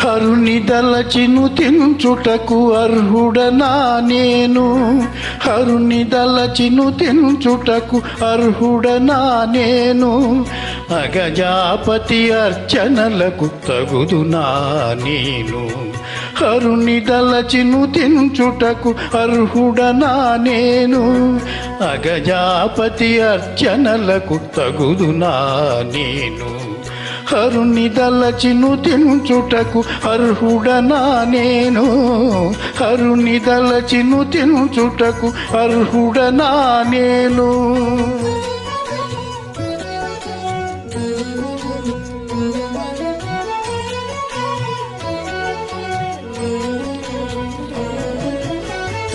హరుని దలచిను తించుటకు అర్హుడనా నేను, హరుని దలచిను తించుటకు అర్హుడనా నేను, అగజాపతి అర్చనలకు తగుదునా నేను, హరుని దలచిను తించుటకు అర్హుడనా నేను, అగజాపతి అర్చనలకు తగుదునా నేను, హరుని దలచిను తించుటకు అర్హుడనా నేను, హరుని దలచిను తించుటకు అర్హుడనా నేను.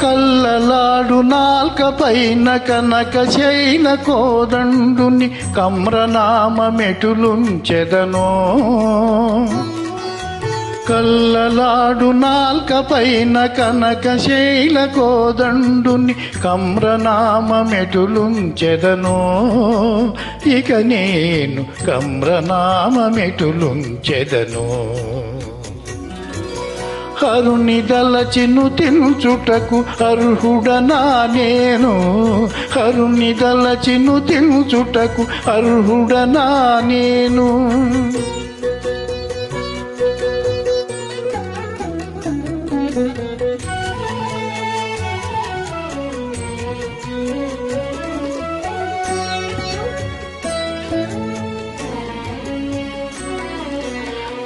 కల్లలాడు నాల్కపైన కనక శైల కోదండుని కమ్రనామమెటులుంచెదనో, కల్లలాడు నాల్కపైన కనక శైల కోదండుని కమ్రనామమెటులుంచెదనో, ఇక నేను కమ్రనామమెటులుంచెదనో. హరుని దలచిను తించుటకు అర్హుడనా నేను, హరుని దలచిను తించుటకు అర్హుడనా నేను.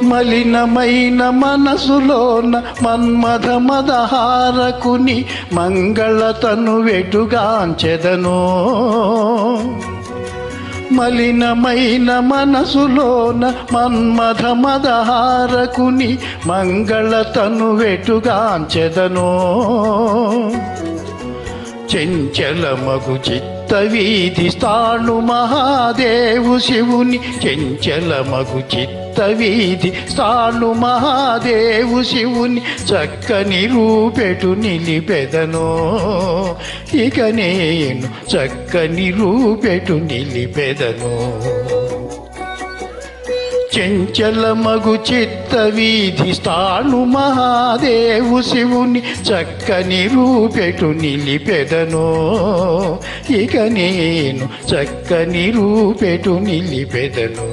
మలినమైన మనసులోన మన్మథ మదహారకుని మంగళతను వెటుగాంచెదనో, మలినమైన మనసులోన మన్మథ మదహారకుని మంగళతను వెటుగాంచెదనో, చెంచలమగు చిత్తవీధి స్థాణు మహాదేవు శివుని, చెంచలమగు చిత్తవీధి స్థాణు మహాదేవు శివుని చక్కని రూపెటు నిలిపెదనో, ఇక నేను చక్కని రూపెటు నిలిపెదనో. చెంచలమగు చిత్తవీధి స్థాణు మహాదేవు శివుని చక్కని రూపెటు నిలిపెదనో, ఇక నేను చక్కని రూపెటు నిలిపెదను.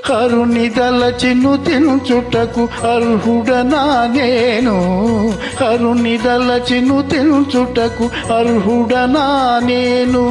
హరుని దలచిను తించుటకు అర్హుడనా నేను, హరుని దలచిను తించుటకు అర్హుడనా నేను.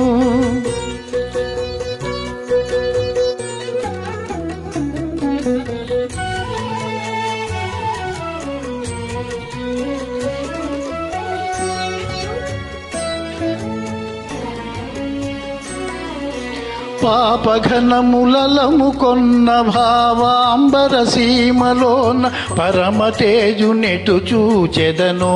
పాపఘనములము కొన్న భావాంబర సీమలోన పరమతేజునెటు చూచెదనో,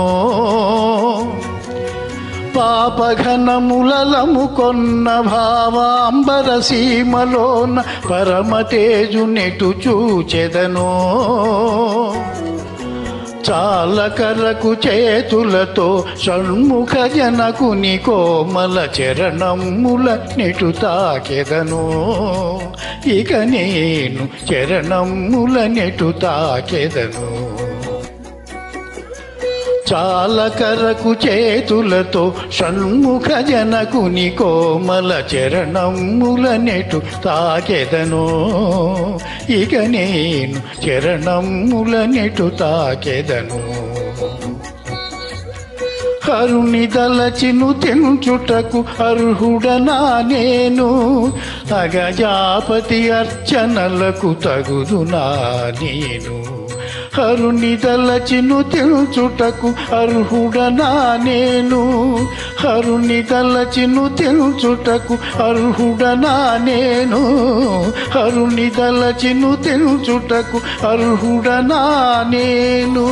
పాపఘనములము కొన్న భావాంబర సీమలోన పరమతేజునెటు చూచెదనో, చాలకరకు చేతులతో షణ్ముఖ జనకుని కోమల చరణముల నెటు తాకెదను, ఇక నేను చరణముల నెటు తాకెదను. చాలకరకు చేతులతో షణ్ముఖ జనకుని కోమల చరణముల నెటు తాకెదను, ఇక నేను చరణముల నెటు తాకెదను. హరుని దలచిను తించుటకు అర్హుడనా నేను, అగజాపతి అర్చనలకు తగుదునా నేను, హరుని దలచిను తించుటకు అర్హుడనా నేను, హరుని దలచిను తించుటకు అర్హుడనా నేను, హరుని దలచిను తించుటకు అర్హుడనా నేను.